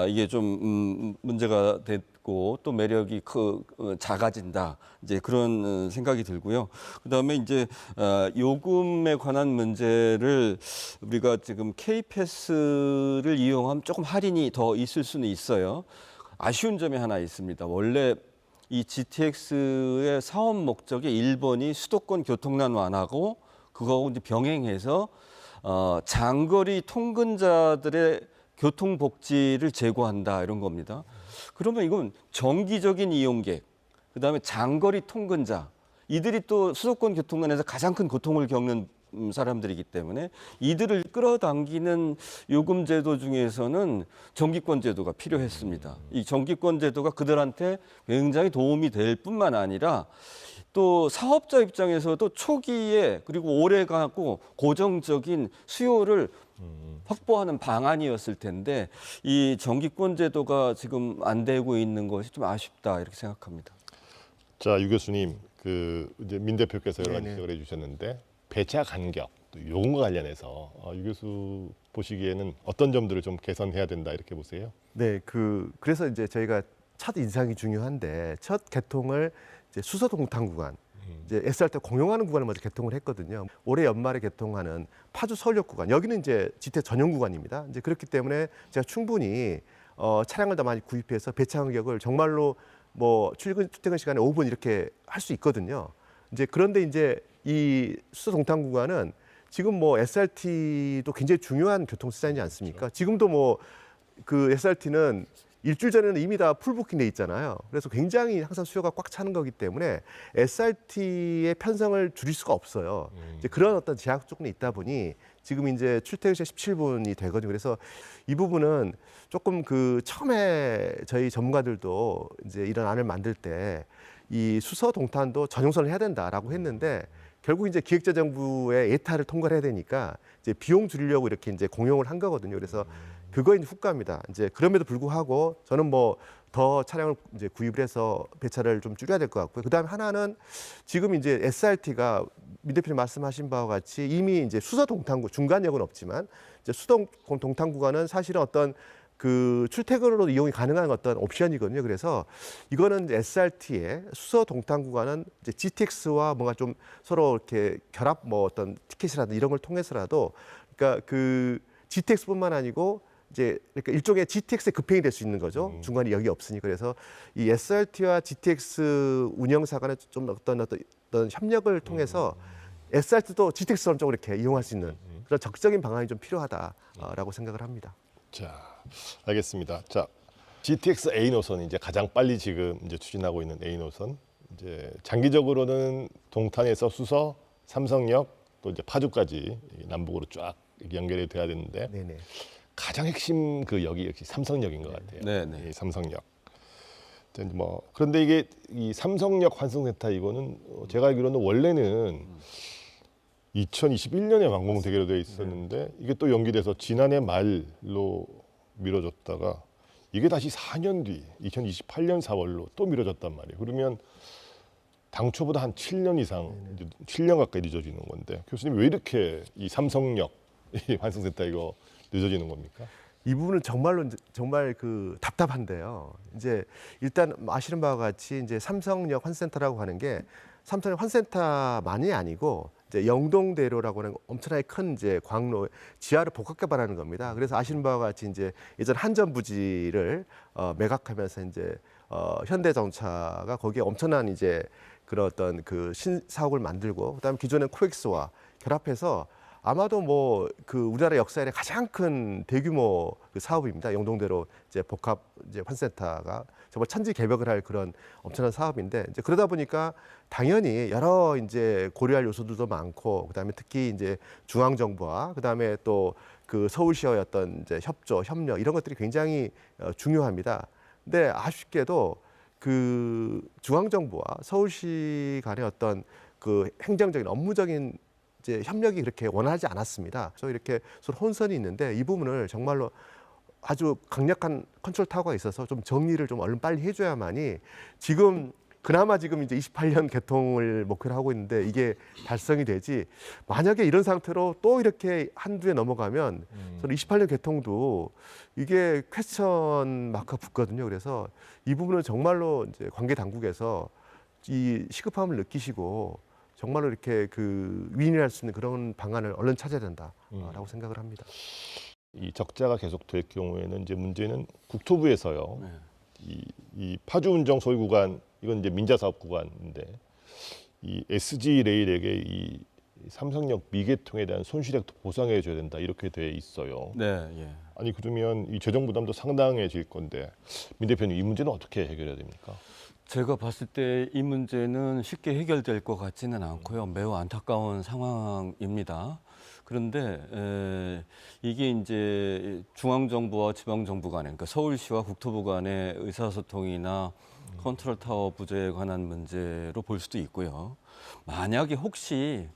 이게 좀 문제가 됐고 또 매력이 작아진다. 이제 그런 생각이 들고요. 그다음에 이제 요금에 관한 문제를 우리가 지금 K패스를 이용하면 조금 할인이 더 있을 수는 있어요. 아쉬운 점이 하나 있습니다. 원래 이 GTX의 사업 목적의 1번이 수도권 교통난 완화고 그거하고 이제 병행해서 장거리 통근자들의 교통복지를 제고한다 이런 겁니다. 그러면 이건 정기적인 이용객, 그다음에 장거리 통근자 이들이 또 수도권 교통난에서 가장 큰 고통을 겪는 사람들이기 때문에 이들을 끌어당기는 요금 제도 중에서는 정기권 제도가 필요했습니다. 이 정기권 제도가 그들한테 굉장히 도움이 될 뿐만 아니라 또 사업자 입장에서도 초기에 그리고 오래가고 고정적인 수요를 확보하는 방안이었을 텐데 이 정기권 제도가 지금 안 되고 있는 것이 좀 아쉽다 이렇게 생각합니다. 자, 유 교수님, 그 이제 민 대표께서 여러 가지 네네. 지적을 해주셨는데 배차 간격, 또 요금과 관련해서 유 교수 보시기에는 어떤 점들을 좀 개선해야 된다 이렇게 보세요? 네, 그래서 이제 저희가 첫 인상이 중요한데 첫 개통을 이제 수서 동탄 구간, 이제 SRT 공용하는 구간을 먼저 개통을 했거든요. 올해 연말에 개통하는 파주 서울역 구간, 여기는 이제 지태 전용 구간입니다. 이제 그렇기 때문에 제가 충분히 차량을 더 많이 구입해서 배차 간격을 정말로 뭐 출퇴근 시간에 5분 이렇게 할 수 있거든요. 이제 그런데 이제 이 수서 동탄 구간은 지금 뭐 SRT도 굉장히 중요한 교통수단이지 않습니까? 지금도 뭐 그 SRT는 일주일 전에는 이미 다 풀부킹 돼 있잖아요. 그래서 굉장히 항상 수요가 꽉 차는 거기 때문에 SRT의 편성을 줄일 수가 없어요. 이제 그런 어떤 제약 조건이 있다 보니 지금 이제 출퇴근 시간 17분이 되거든요. 그래서 이 부분은 조금 그 처음에 저희 전문가들도 이제 이런 안을 만들 때 이 수서 동탄도 전용선을 해야 된다라고 했는데 결국 이제 기획재정부의 예타를 통과를 해야 되니까 이제 비용 줄이려고 이렇게 이제 공용을 한 거거든요. 그래서 그거 이제 후과입니다. 이제 그럼에도 불구하고 저는 뭐 더 차량을 이제 구입을 해서 배차를 좀 줄여야 될 것 같고요. 그다음에 하나는 지금 이제 SRT가 민 대표님 말씀하신 바와 같이 이미 이제 수서 동탄구 중간역은 없지만 이제 수동 동탄 구간은 사실은 어떤 그 출퇴근으로 이용이 가능한 어떤 옵션이거든요. 그래서 이거는 SRT의 수서 동탄 구간은 이제 GTX와 뭔가 좀 서로 이렇게 결합 뭐 어떤 티켓이라든지 이런 걸 통해서라도 그러니까 그 GTX뿐만 아니고 이제 그러니까 일종의 GTX의 급행이 될 수 있는 거죠. 중간에 역이 없으니까. 그래서 이 SRT와 GTX 운영사 간의 좀 어떤 협력을 통해서 SRT도 GTX처럼 좀 이렇게 이용할 수 있는 그런 적극적인 방안이 좀 필요하다라고 생각을 합니다. 자, 알겠습니다. 자, GTX A 노선이 이제 가장 빨리 지금 이제 추진하고 있는 A 노선. 이제 장기적으로는 동탄에서 수서, 삼성역 또 이제 파주까지 남북으로 쫙 연결이 돼야 되는데 네네. 가장 핵심 그 역이 역시 삼성역인 것 같아요. 네네. 이 삼성역. 뭐 그런데 이게 이 삼성역 환승센터 이거는 제가 알기로는 원래는 2021년에 완공되기로 돼 있었는데 이게 또 연기돼서 지난해 말로 미뤄졌다가 이게 다시 4년 뒤 2028년 4월로 또 미뤄졌단 말이에요. 그러면 당초보다 한 7년 이상, 이제 7년 가까이 늦어지는 건데 교수님 왜 이렇게 이 삼성역 이 환승센터 이거 늦어지는 겁니까? 이 부분은 정말로 정말 그 답답한데요. 이제 일단 아시는 바와 같이 이제 삼성역 환센터라고 하는 게 삼성역 환센터만이 아니고 이제 영동대로라고 하는 엄청나게 큰 이제 광로 지하를 복합 개발하는 겁니다. 그래서 아시는 바와 같이 이제 예전 한전 부지를 매각하면서 이제 현대자동차가 거기에 엄청난 이제 그런 어떤 그 신사옥을 만들고 그다음에 기존의 코엑스와 결합해서 아마도 뭐 그 우리나라 역사에 가장 큰 대규모 그 사업입니다. 영동대로 이제 복합 이제 환센터가 정말 천지개벽을 할 그런 엄청난 사업인데 이제 그러다 보니까 당연히 여러 이제 고려할 요소들도 많고 그다음에 특히 이제 중앙 정부와 그다음에 또 그 서울시와의 어떤 이제 협조, 협력 이런 것들이 굉장히 중요합니다. 근데 아쉽게도 그 중앙 정부와 서울시 간의 어떤 그 행정적인 업무적인 이제 협력이 그렇게 원하지 않았습니다. 그래서 이렇게 서로 혼선이 있는데 이 부분을 정말로 아주 강력한 컨트롤 타워가 있어서 좀 정리를 좀 얼른 빨리 해줘야만이 지금 그나마 지금 이제 28년 개통을 목표로 하고 있는데 이게 달성이 되지 만약에 이런 상태로 또 이렇게 한두 해 넘어가면 저는 28년 개통도 이게 퀘스천 마크가 붙거든요. 그래서 이 부분은 정말로 이제 관계 당국에서 이 시급함을 느끼시고 정말로 이렇게 그 윈윈할 수 있는 그런 방안을 얼른 찾아야 된다라고 생각을 합니다. 이 적자가 계속될 경우에는 이제 문제는 국토부에서요. 이 파주 운정 소유 구간 이건 이제 민자 사업 구간인데 이 SG 레일에게 이 삼성역 미개통에 대한 손실액도 보상해 줘야 된다 이렇게 돼 있어요. 네, 예. 아니 그러면 이 재정 부담도 상당해질 건데 민 대표님 이 문제는 어떻게 해결해야 됩니까? 제가 봤을 때 이 문제는 쉽게 해결될 것 같지는 않고요. 매우 안타까운 상황입니다. 그런데 이게 이제 중앙정부와 지방정부 간에, 그러니까 서울시와 국토부 간의 의사소통이나 컨트롤타워 부재에 관한 문제로 볼 수도 있고요. 만약에 혹시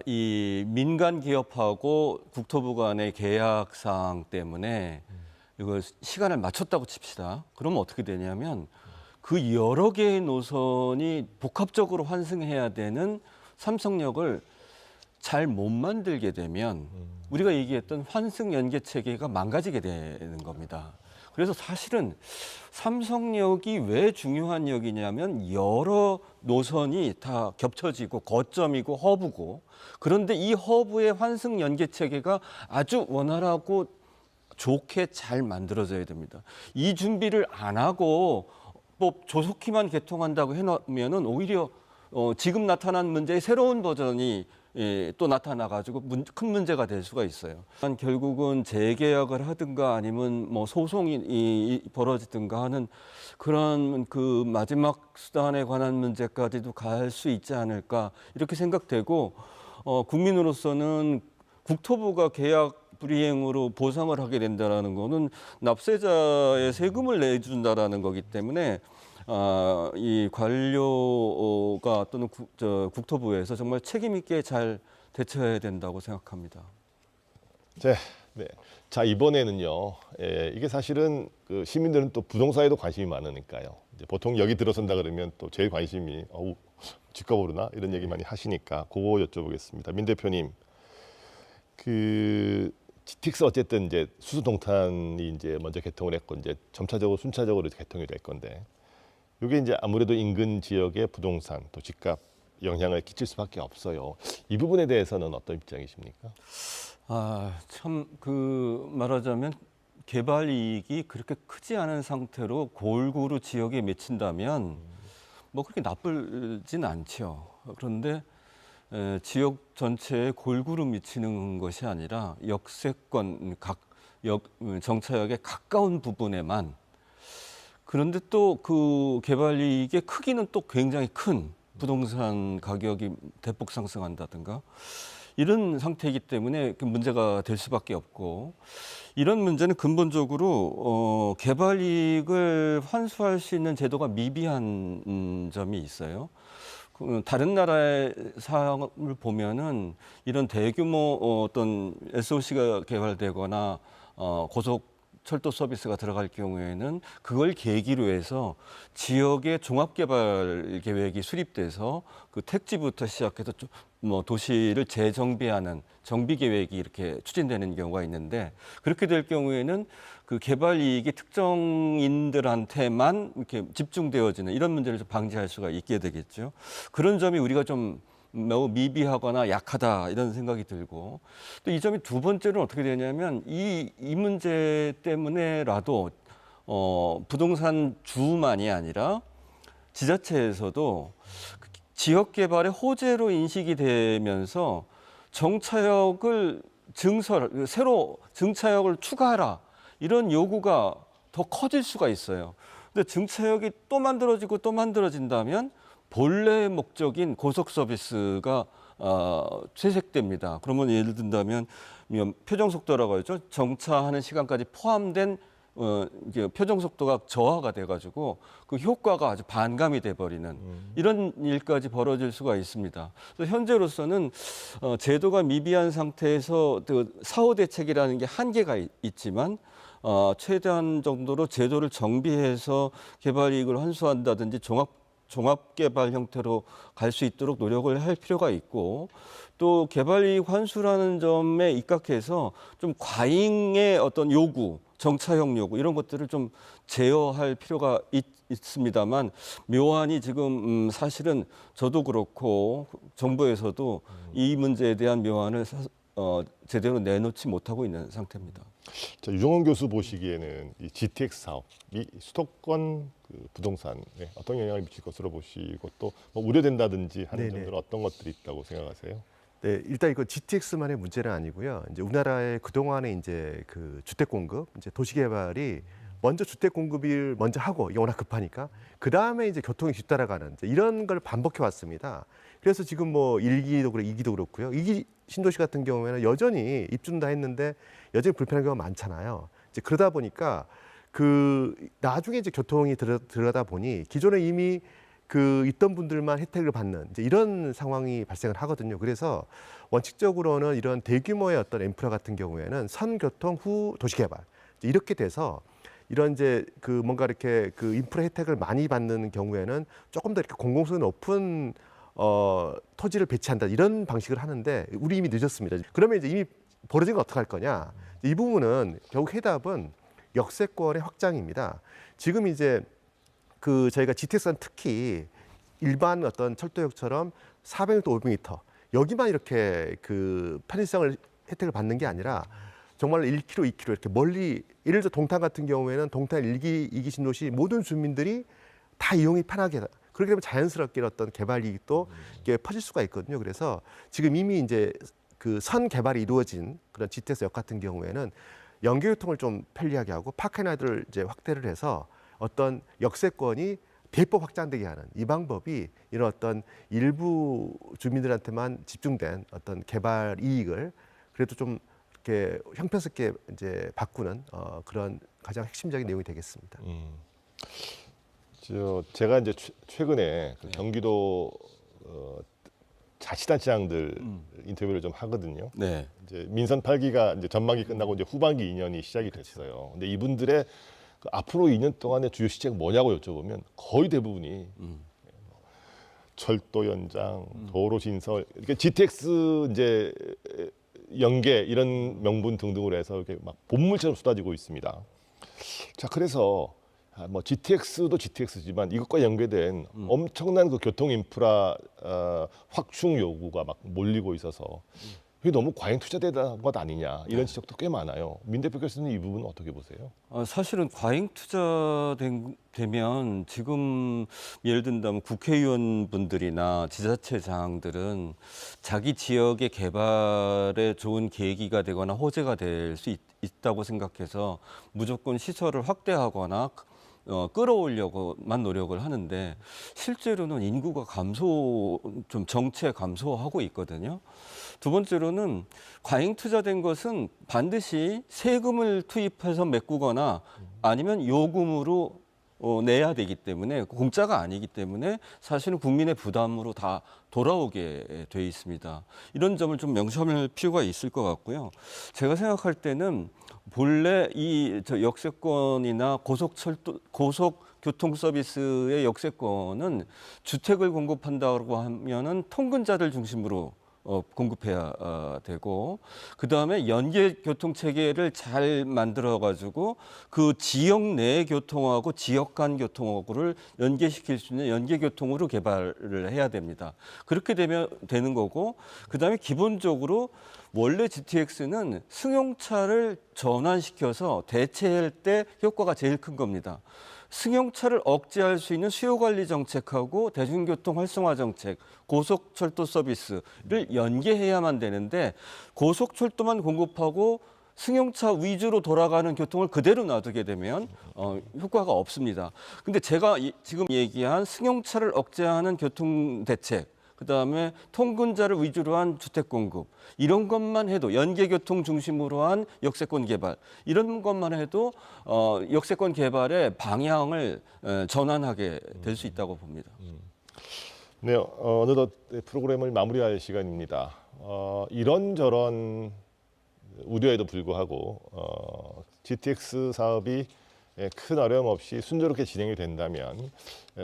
이 민간 기업하고 국토부 간의 계약 사항 때문에 이걸 시간을 맞췄다고 칩시다. 그러면 어떻게 되냐면 그 여러 개의 노선이 복합적으로 환승해야 되는 삼성역을 잘 못 만들게 되면 우리가 얘기했던 환승 연계 체계가 망가지게 되는 겁니다. 그래서 사실은 삼성역이 왜 중요한 역이냐면 여러 노선이 다 겹쳐지고 거점이고 허브고, 그런데 이 허브의 환승 연계 체계가 아주 원활하고 좋게 잘 만들어져야 됩니다. 이 준비를 안 하고 뭐 조속히만 개통한다고 해놓으면은 오히려 지금 나타난 문제의 새로운 버전이 또 나타나가지고 큰 문제가 될 수가 있어요. 결국은 재계약을 하든가 아니면 뭐 소송이 벌어지든가 하는 그런 그 마지막 수단에 관한 문제까지도 갈 수 있지 않을까 이렇게 생각되고, 국민으로서는 국토부가 계약 불이행으로 보상을 하게 된다라는 거는 납세자의 세금을 내준다라는 거기 때문에 이 관료가 또는 국토부에서 정말 책임 있게 잘 대처해야 된다고 생각합니다. 네. 자 이번에는요. 이게 사실은 그 시민들은 또 부동산에도 관심이 많으니까요. 이제 보통 여기 들어선다 그러면 또 제일 관심이 집값 오르나 이런 얘기 많이 하시니까 그거 여쭤보겠습니다. 민 대표님, 그 GTX 어쨌든 이제 수소 동탄이 이제 먼저 개통을 했고 이제 점차적으로 순차적으로 개통이 될 건데. 이게 이제 아무래도 인근 지역의 부동산 또 집값 영향을 끼칠 수밖에 없어요. 이 부분에 대해서는 어떤 입장이십니까? 참 그 말하자면 개발 이익이 그렇게 크지 않은 상태로 골고루 지역에 맺힌다면 뭐 그렇게 나쁘진 않죠. 그런데 지역 전체에 골고루 미치는 것이 아니라 역세권 정차역에 가까운 부분에만, 그런데 또 그 개발 이익의 크기는 또 굉장히 큰 부동산 가격이 대폭 상승한다든가 이런 상태이기 때문에 그 문제가 될 수밖에 없고, 이런 문제는 근본적으로 개발 이익을 환수할 수 있는 제도가 미비한 점이 있어요. 다른 나라의 사항을 보면은 이런 대규모 어떤 SOC가 개발되거나 고속 철도 서비스가 들어갈 경우에는 그걸 계기로 해서 지역의 종합개발 계획이 수립돼서 그 택지부터 시작해서 뭐 도시를 재정비하는 정비 계획이 이렇게 추진되는 경우가 있는데, 그렇게 될 경우에는 그 개발 이익이 특정인들한테만 이렇게 집중되어지는 이런 문제를 좀 방지할 수가 있게 되겠죠. 그런 점이 우리가 좀 매우 미비하거나 약하다 이런 생각이 들고, 또 이 점이 두 번째는 어떻게 되냐면 이 문제 때문에라도 부동산 주만이 아니라 지자체에서도 지역 개발의 호재로 인식이 되면서 정차역을 새로 정차역을 추가하라 이런 요구가 더 커질 수가 있어요. 근데 정차역이 또 만들어지고 또 만들어진다면 본래 목적인 고속 서비스가 퇴색됩니다. 그러면 예를 든다면 표정 속도라고 하죠. 정차하는 시간까지 포함된 이제 표정 속도가 저하가 돼가지고 그 효과가 아주 반감이 돼버리는 이런 일까지 벌어질 수가 있습니다. 그래서 현재로서는 제도가 미비한 상태에서 그 사후 대책이라는 게 한계가 있지만 최대한 정도로 제도를 정비해서 개발 이익을 환수한다든지 종합개발 형태로 갈 수 있도록 노력을 할 필요가 있고, 또 개발이익 환수라는 점에 입각해서 좀 과잉의 어떤 요구, 정차형 요구 이런 것들을 좀 제어할 필요가 있습니다만, 묘안이 지금 사실은 저도 그렇고 정부에서도 이 문제에 대한 묘안을 제대로 내놓지 못하고 있는 상태입니다. 자, 유정원 교수 보시기에는 이 GTX 사업이 수도권 그 부동산에 어떤 영향을 미칠 것으로 보시고 또 뭐 우려된다든지 하는 점들은 어떤 것들이 있다고 생각하세요? 예, 일단 이거 GTX만의 문제는 아니고요. 이제 우리나라의 그동안에 이제 그 주택 공급, 이제 도시 개발이 먼저 주택 공급을 먼저 하고 이게 워낙 급하니까 그 다음에 이제 교통이 뒤따라가는 이제 이런 걸 반복해 왔습니다. 그래서 지금 뭐 1기도 그렇고 2기도 그렇고요. 2기 신도시 같은 경우에는 여전히 입주는 다 했는데 여전히 불편한 경우가 많잖아요. 이제 그러다 보니까 그 나중에 이제 교통이 들어가다 보니 기존에 이미 그 있던 분들만 혜택을 받는 이제 이런 상황이 발생을 하거든요. 그래서 원칙적으로는 이런 대규모의 어떤 인프라 같은 경우에는 선교통 후 도시개발 이렇게 돼서 이런 이제 그 뭔가 이렇게 그 인프라 혜택을 많이 받는 경우에는 조금 더 이렇게 공공성이 높은 토지를 배치한다 이런 방식을 하는데 우리 이미 늦었습니다. 그러면 이제 이미 벌어진 건 어떡할 거냐? 이 부분은 결국 해답은 역세권의 확장입니다. 지금 이제 그 저희가 GTX는 특히 일반 어떤 철도역처럼 400m, 500m 여기만 이렇게 그 편의성을 혜택을 받는 게 아니라 정말 1km, 2km 이렇게 멀리 예를 들어 동탄 같은 경우에는 동탄 1기, 2기 신도시 모든 주민들이 다 이용이 편하게 그렇게 되면 자연스럽게 어떤 개발 이익도 이렇게 퍼질 수가 있거든요. 그래서 지금 이미 이제 그 선 개발이 이루어진 그런 GTX역 같은 경우에는 연계교통을 좀 편리하게 하고 파크앤라이드를 이제 확대를 해서 어떤 역세권이 대폭 확장되게 하는 이 방법이 이런 어떤 일부 주민들한테만 집중된 어떤 개발 이익을 그래도 좀 이렇게 형편스럽게 이제 바꾸는 그런 가장 핵심적인 내용이 되겠습니다. 제가 이제 최근에 그 경기도 자치단체장들 인터뷰를 좀 하거든요. 네. 이제 민선 8기가 이제 전반기 끝나고 이제 후반기 2년이 시작이 됐어요. 근데 이분들의 그 앞으로 2년 동안의 주요 시책 뭐냐고 여쭤보면 거의 대부분이 철도 연장, 도로 신설, 이렇게 GTX 이제 연계 이런 명분 등등으로 해서 이렇게 막 본물처럼 쏟아지고 있습니다. 자, 그래서 뭐 GTX도 GTX지만 이것과 연계된 엄청난 그 교통 인프라 확충 요구가 막 몰리고 있어서 이게 너무 과잉 투자되는 것 아니냐 이런 지적도 꽤 많아요. 민 대표께서는 이 부분은 어떻게 보세요? 사실은 과잉 투자되면 지금 예를 든다면 국회의원분들이나 지자체장들은 자기 지역의 개발에 좋은 계기가 되거나 호재가 될 수 있다고 생각해서 무조건 시설을 확대하거나 끌어올려고만 노력을 하는데 실제로는 인구가 좀 정체 감소하고 있거든요. 두 번째로는 과잉 투자된 것은 반드시 세금을 투입해서 메꾸거나 아니면 요금으로 내야 되기 때문에 공짜가 아니기 때문에 사실은 국민의 부담으로 다 돌아오게 돼 있습니다. 이런 점을 좀 명심할 필요가 있을 것 같고요. 제가 생각할 때는 본래 저 역세권이나 고속교통 서비스의 역세권은 주택을 공급한다고 하면은 통근자들 중심으로 공급해야 되고 그다음에 연계 교통 체계를 잘 만들어 가지고 그 지역 내 교통하고 지역 간 교통하고를 연계시킬 수 있는 연계 교통으로 개발을 해야 됩니다. 그렇게 되는 거고 그다음에 기본적으로 원래 GTX는 승용차를 전환시켜서 대체할 때 효과가 제일 큰 겁니다. 승용차를 억제할 수 있는 수요관리 정책하고 대중교통 활성화 정책, 고속철도 서비스를 연계해야만 되는데 고속철도만 공급하고 승용차 위주로 돌아가는 교통을 그대로 놔두게 되면 효과가 없습니다. 근데 제가 지금 얘기한 승용차를 억제하는 교통 대책, 그다음에 통근자를 위주로 한 주택 공급 이런 것만 해도 연계교통 중심으로 한 역세권 개발 이런 것만 해도 역세권 개발의 방향을 전환하게 될 수 있다고 봅니다. 네, 어느덧 프로그램을 마무리할 시간입니다. 이런저런 우려에도 불구하고 GTX 사업이 큰 어려움 없이 순조롭게 진행이 된다면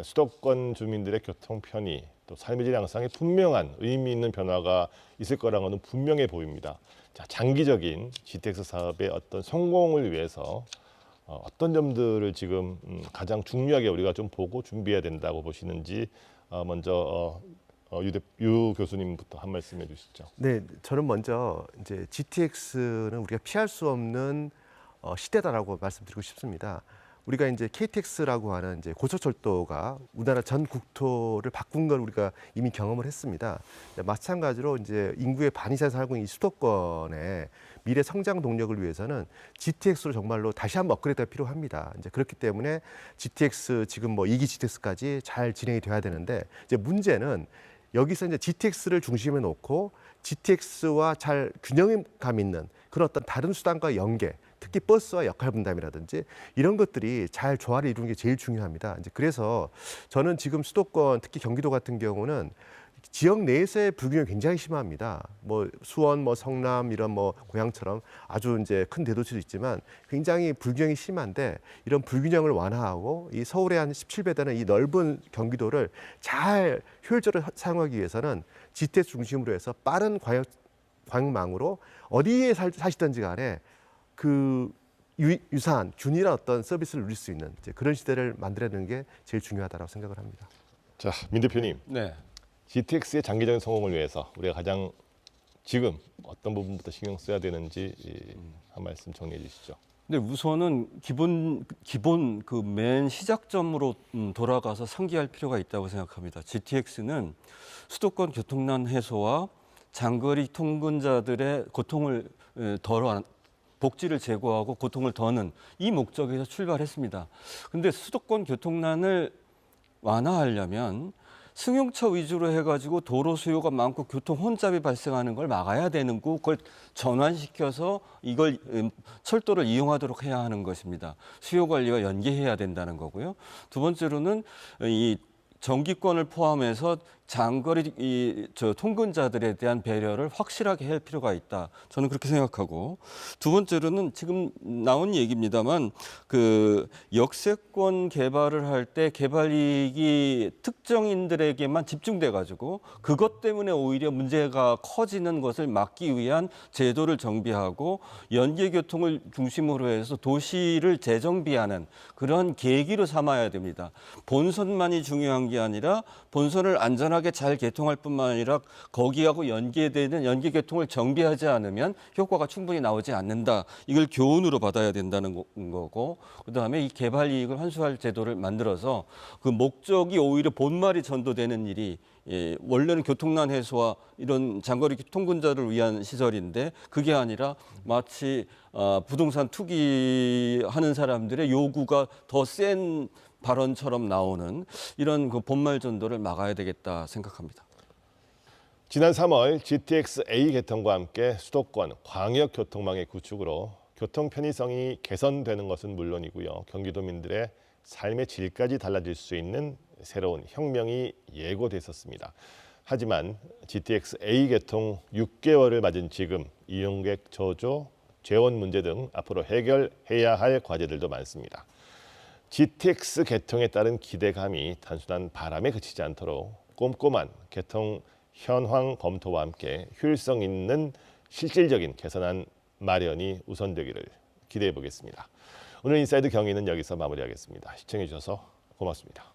수도권 주민들의 교통 편의 또 삶의 질 향상에 분명한 의미 있는 변화가 있을 거라는 것은 분명해 보입니다. 자, 장기적인 GTX 사업의 어떤 성공을 위해서 어떤 점들을 지금 가장 중요하게 우리가 좀 보고 준비해야 된다고 보시는지 먼저 유 교수님부터 한 말씀 해주시죠. 네, 저는 먼저 이제 GTX는 우리가 피할 수 없는 시대다라고 말씀드리고 싶습니다. 우리가 이제 KTX라고 하는 이제 고속철도가 우리나라 전 국토를 바꾼 걸 우리가 이미 경험을 했습니다. 마찬가지로 이제 인구의 반 이상이 살고 있는 이 수도권의 미래 성장 동력을 위해서는 GTX로 정말로 다시 한번 업그레이드가 필요합니다. 이제 그렇기 때문에 GTX 지금 뭐 2기 GTX까지 잘 진행이 돼야 되는데 이제 문제는 여기서 이제 GTX를 중심에 놓고 GTX와 잘 균형감 있는 그런 어떤 다른 수단과 연계, 특히 버스와 역할 분담이라든지 이런 것들이 잘 조화를 이루는 게 제일 중요합니다. 이제 그래서 저는 지금 수도권, 특히 경기도 같은 경우는 지역 내에서의 불균형이 굉장히 심합니다. 뭐 수원, 뭐 성남 이런 뭐 고향처럼 아주 이제 큰 대도시도 있지만 굉장히 불균형이 심한데 이런 불균형을 완화하고 이 서울의 한 17배 되는 이 넓은 경기도를 잘 효율적으로 사용하기 위해서는 GTX 중심으로 해서 빠른 광역망으로 어디에 사시든지 간에 그 유사한 균일한 어떤 서비스를 누릴 수 있는 이제 그런 시대를 만들어내는 게 제일 중요하다고 생각을 합니다. 자, 민 대표님. 네. GTX의 장기적인 성공을 위해서 우리가 가장 지금 어떤 부분부터 신경 써야 되는지 한 말씀 정리해 주시죠. 근데 우선은 기본 그 맨 시작점으로 돌아가서 상기할 필요가 있다고 생각합니다. GTX는 수도권 교통난 해소와 장거리 통근자들의 고통을 덜어하는 복지를 제고하고 고통을 더는 이 목적에서 출발했습니다. 근데 수도권 교통난을 완화하려면 승용차 위주로 해가지고 도로 수요가 많고 교통 혼잡이 발생하는 걸 막아야 되는 거, 그걸 전환시켜서 이걸 철도를 이용하도록 해야 하는 것입니다. 수요 관리가 연계해야 된다는 거고요. 두 번째로는 이 정기권을 포함해서 장거리 통근자들에 대한 배려를 확실하게 할 필요가 있다. 저는 그렇게 생각하고 두 번째로는 지금 나온 얘기입니다만 그 역세권 개발을 할 때 개발 이익이 특정인들에게만 집중돼 가지고 그것 때문에 오히려 문제가 커지는 것을 막기 위한 제도를 정비하고 연계 교통을 중심으로 해서 도시를 재정비하는 그런 계기로 삼아야 됩니다. 본선만이 중요한 게 아니라 본선을 안전하게 잘 개통할 뿐만 아니라 거기하고 연계되는 연계 교통을 정비하지 않으면 효과가 충분히 나오지 않는다. 이걸 교훈으로 받아야 된다는 거고 그다음에 이 개발 이익을 환수할 제도를 만들어서 그 목적이 오히려 본말이 전도되는 일이 원래는 교통난 해소와 이런 장거리 통근자를 위한 시설인데 그게 아니라 마치 부동산 투기하는 사람들의 요구가 더 센 발언처럼 나오는 이런 그 본말 전도를 막아야 되겠다 생각합니다. 지난 3월 GTX-A 개통과 함께 수도권 광역교통망의 구축으로 교통 편의성이 개선되는 것은 물론이고요. 경기도민들의 삶의 질까지 달라질 수 있는 새로운 혁명이 예고됐었습니다. 하지만 GTX-A 개통 6개월을 맞은 지금 이용객 저조, 재원 문제 등 앞으로 해결해야 할 과제들도 많습니다. GTX 개통에 따른 기대감이 단순한 바람에 그치지 않도록 꼼꼼한 개통 현황 검토와 함께 효율성 있는 실질적인 개선안 마련이 우선되기를 기대해 보겠습니다. 오늘 인사이드 경위는 여기서 마무리하겠습니다. 시청해 주셔서 고맙습니다.